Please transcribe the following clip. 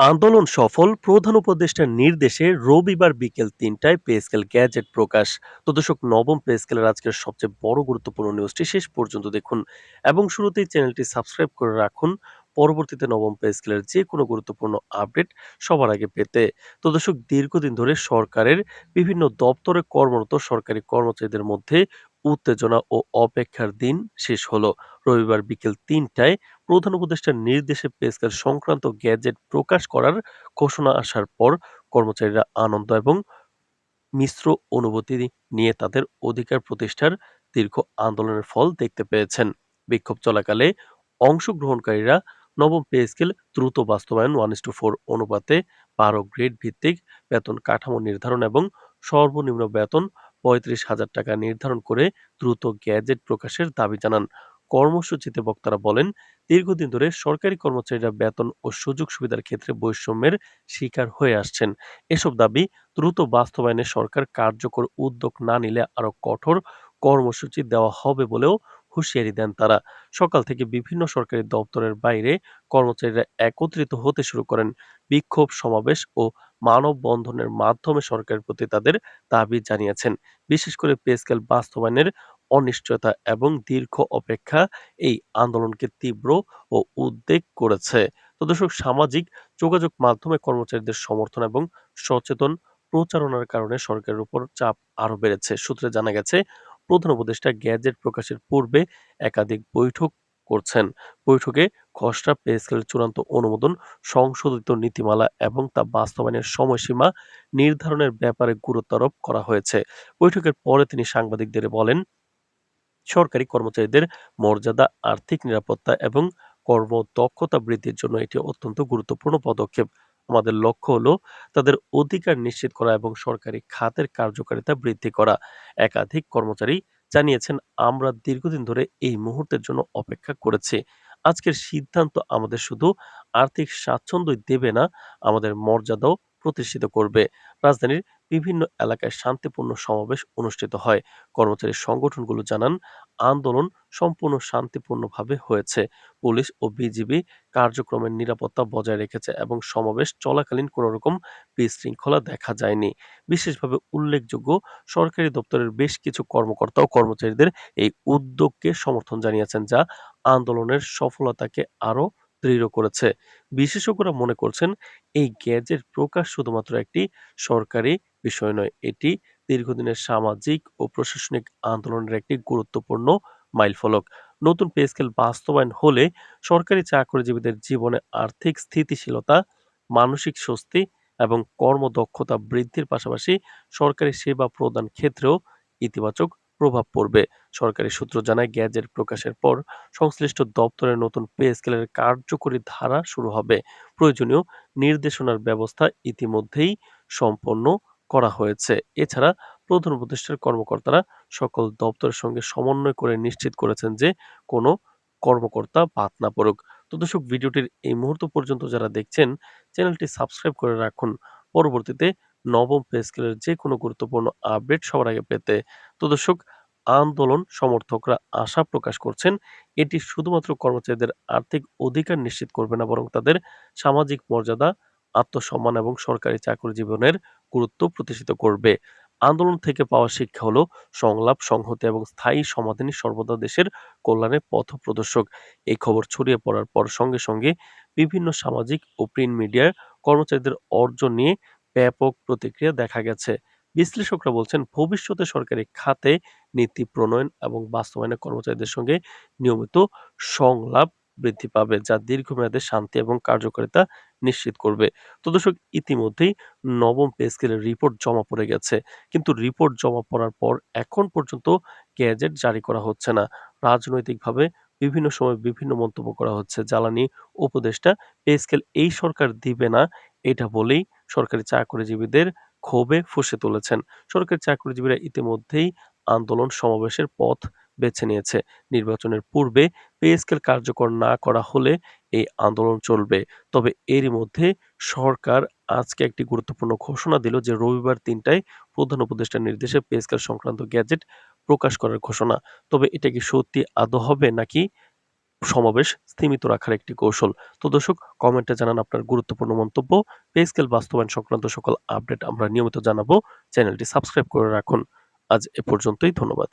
আন্দোলন সফল, প্রধান উপদেষ্টার নির্দেশে রবিবার বিকেল ৩টায় পে স্কেল গ্যাজেট প্রকাশ। তো দর্শক, নবম পে স্কেলের আজকের সবচেয়ে বড় গুরুত্বপূর্ণ নিউজটি শেষ পর্যন্ত দেখুন এবং শুরুতেই চ্যানেলটি সাবস্ক্রাইব করে রাখুন পরবর্তীতে নবম পে স্কেলের যে কোনো গুরুত্বপূর্ণ আপডেট সবার আগে পেতে। তো দর্শক, দীর্ঘদিন ধরে সরকারের বিভিন্ন দপ্তরে কর্মরত সরকারি কর্মচারীদের মধ্যে উত্তেজনা ও অপেক্ষার দিন শেষ হলো। রবিবার বিকেল ৩টায় প্রধান উপদেষ্টার নির্দেশে পে স্কেল সংক্রান্ত গ্যাজেট প্রকাশ করার ঘোষণা আসার পর কর্মচারীরা আনন্দ এবং মিশ্র অনুভূতি নিয়ে তাদের অধিকার প্রতিষ্ঠার দীর্ঘ আন্দোলনের ফল দেখতে পেয়েছেন। বিক্ষোভ চলাকালে অংশগ্রহণকারীরা নবম পে স্কেল দ্রুত বাস্তবায়ন, 1:4 অনুপাতে 12 গ্রেড ভিত্তিক বেতন কাঠামো নির্ধারণ এবং সর্বনিম্ন বেতন 35,000 টাকা নির্ধারণ করে দ্রুত গ্যাজেট প্রকাশের দাবি জানান। কর্মসূচিতে বক্তারা বলেন, দীর্ঘদিন ধরে সরকারি কর্মচারীরা বেতন ও সুযোগ সুবিধার ক্ষেত্রে বৈষম্যের শিকার হয়ে আসছেন। এসব দাবি দ্রুত বাস্তবায়নে সরকার কার্যকর উদ্যোগ না নিলে আরো কঠোর কর্মসূচি দেওয়া হবে বলেও হুঁশিয়ারি দেন তারা। সকাল থেকে বিভিন্ন সরকারি দপ্তরের বাইরে কর্মচারীরা একত্রিত হতে শুরু করেন। বিক্ষোভ সমাবেশ ও মানববন্ধনের মাধ্যমে সরকারের প্রতি তাদের দাবি জানিয়েছেন। বিশেষ করে পে স্কেল বাস্তবায়নের অনিশ্চয়তা এবং দীর্ঘ অপেক্ষা এই আন্দোলনকে তীব্র ও উদ্বেগ করেছে। তো দর্শক, সামাজিক যোগাযোগ মাধ্যমে কর্মচারীদের সমর্থন এবং সচেতন প্রচারণার কারণে সরকারের উপর চাপ আরো বেড়েছে। সূত্রে জানা গেছে, প্রধান উপদেষ্টা গ্যাজেট প্রকাশের পূর্বে একাধিক বৈঠক করছেন। বৈঠকে খসড়া পে স্কেলের চূড়ান্ত অনুমোদন, সংশোধিত নীতিমালা এবং তা বাস্তবায়নের সময়সীমা নির্ধারণের ব্যাপারে গুরুত্ব আরোপ করা হয়েছে। বৈঠকের পরে তিনি সাংবাদিকদের বলেন, সরকারি কর্মচারীদের মর্যাদা, আর্থিক নিরাপত্তা এবং কর্মদক্ষতা বৃদ্ধির জন্য এটি অত্যন্ত গুরুত্বপূর্ণ পদক্ষেপ। আমাদের লক্ষ্য হলো তাদের অধিকার নিশ্চিত করা এবং সরকারি খাতের কার্যকারিতা বৃদ্ধি করা। একাধিক কর্মচারী জানিয়েছেন, আমরা দীর্ঘদিন ধরে এই মুহূর্তের জন্য অপেক্ষা করেছি। আজকের সিদ্ধান্ত আমাদের শুধু আর্থিক স্বাচ্ছন্দ্যই দেবে না, আমাদের মর্যাদাও প্রতিষ্ঠিত করবে। রাজধানীর বিভিন্ন এলাকায় শান্তিপূর্ণ সমাবেশ অনুষ্ঠিত হয়। কর্মচারী সংগঠনগুলো জানান, আন্দোলন সম্পূর্ণ শান্তিপূর্ণভাবে হয়েছে। পুলিশ ও বিজিবি কার্যক্রমের নিরাপত্তা বজায় রেখেছে এবং সমাবেশ চলাকালীন কোনো রকম বিশৃঙ্খলা দেখা যায়নি। বিশেষভাবে উল্লেখযোগ্য, সরকারি দপ্তরের বেশ কিছু কর্মকর্তা ও কর্মচারীদের এই উদ্যোগকে সমর্থন জানিয়েছেন, যা আন্দোলনের সফলতাকে আরো দৃঢ় করেছে। বিশেষজ্ঞরা মনে করছেন, এই গ্যাজেট প্রকাশ শুধুমাত্র একটি সরকারি বিষয় নয়, এটি দীর্ঘদিনের সামাজিক ও প্রশাসনিক আন্দোলনের একটি গুরুত্বপূর্ণ মাইলফলক। নতুন পে স্কেল বাস্তবায়ন হলে সরকারি চাকরিজীবীদের জীবনে আর্থিক স্থিতিশীলতা, মানসিক স্বস্তি এবং কর্মদক্ষতা বৃদ্ধির পাশাপাশি সরকারি সেবা প্রদান ক্ষেত্রেও ইতিবাচক প্রভাব পড়বে। সরকারি সূত্র জানায়, গ্যাজেট প্রকাশের পর সংশ্লিষ্ট দপ্তরের নতুন পে স্কেলের কার্যকরী ধারা শুরু হবে। প্রয়োজনীয় নির্দেশনার ব্যবস্থা ইতিমধ্যেই সম্পন্ন করা হয়েছে। এছাড়া প্রধান উপদেষ্টার কর্মকর্তারা সকল দপ্তরের সঙ্গে সমন্বয় করে নিশ্চিত করেছেন যে কোনো কর্মকর্তা বাদ না পড়ুক। তো দর্শক, ভিডিওটির এই মুহূর্ত পর্যন্ত যারা দেখছেন, চ্যানেলটি সাবস্ক্রাইব করে রাখুন পরবর্তীতে নবম পে স্কেলের যে কোনো গুরুত্বপূর্ণ আপডেট সবার আগে পেতে। তো দর্শক, আন্দোলন সমর্থকরা আশা প্রকাশ করছেন, এটি শুধুমাত্র কর্মচারীদের আর্থিক অধিকার নিশ্চিত করবে না, বরং তাদের সামাজিক মর্যাদা, আত্মসম্মান এবং সরকারি চাকরি জীবনের গুরুত্ব প্রতিষ্ঠিত করবে। আন্দোলন থেকে পাওয়া শিক্ষা হলো, সংলাপ, সংহতি এবং স্থায়ী সমাধানই সর্বদা দেশের কল্যাণে পথপ্রদর্শক। এই খবর ছড়িয়ে পড়ার পর সঙ্গে সঙ্গে বিভিন্ন সামাজিক ও প্রিন্ট মিডিয়ার কর্মচারীদের অর্জন নিয়ে ব্যাপক প্রতিক্রিয়া দেখা গেছে। বিশ্লেষকরা বলছেন, ভবিষ্যতে সরকারি খাতে নীতি প্রণয়ন এবং বাস্তবায়নে কর্মচারীদের সঙ্গে নিয়মিত সংলাপ বৃদ্ধি পাবে, যা দীর্ঘমেয়াদে শান্তি এবং কার্যকারিতা নিশ্চিত করবে। তো দর্শক, ইতিমধ্যেই নবম পে স্কেলের রিপোর্ট জমা পড়ে গেছে। কিন্তু রিপোর্ট জমা পড়ার পর এখন পর্যন্ত গ্যাজেট জারি করা হচ্ছে না। রাজনৈতিকভাবে বিভিন্ন সময় বিভিন্ন মন্তব্য করা হচ্ছে। জ্বালানি উপদেষ্টা পে স্কেল এই সরকার দিবে না, এটা বলেই সরকারি চাকরিজীবীদের ক্ষোভে ফুঁসে তুলেছেন। সরকারি চাকরিজীবীরা ইতিমধ্যেই আন্দোলন সমাবেশের পথ বেছে নিয়েছে। নির্বাচনের পূর্বে পে স্কেল কার্যকর না করা হলে এই আন্দোলন চলবে। তবে এরই মধ্যে সরকার আজকে একটি গুরুত্বপূর্ণ ঘোষণা দিল যে রবিবার ৩টায় প্রধান উপদেষ্টার নির্দেশে পে স্কেল সংক্রান্ত গ্যাজেট প্রকাশ করার ঘোষণা। তবে এটা কি সত্যি আদৌ হবে নাকি সমাবেশ স্থিমিত রাখার একটি কৌশল। তো দর্শক, কমেন্টে জানান আপনার গুরুত্বপূর্ণ মন্তব্য। পে স্কেল বাস্তবায়ন সংক্রান্ত সকল আপডেট আমরা নিয়মিত জানাবো। চ্যানেলটি সাবস্ক্রাইব করে রাখুন। আজ এ পর্যন্তই। ধন্যবাদ।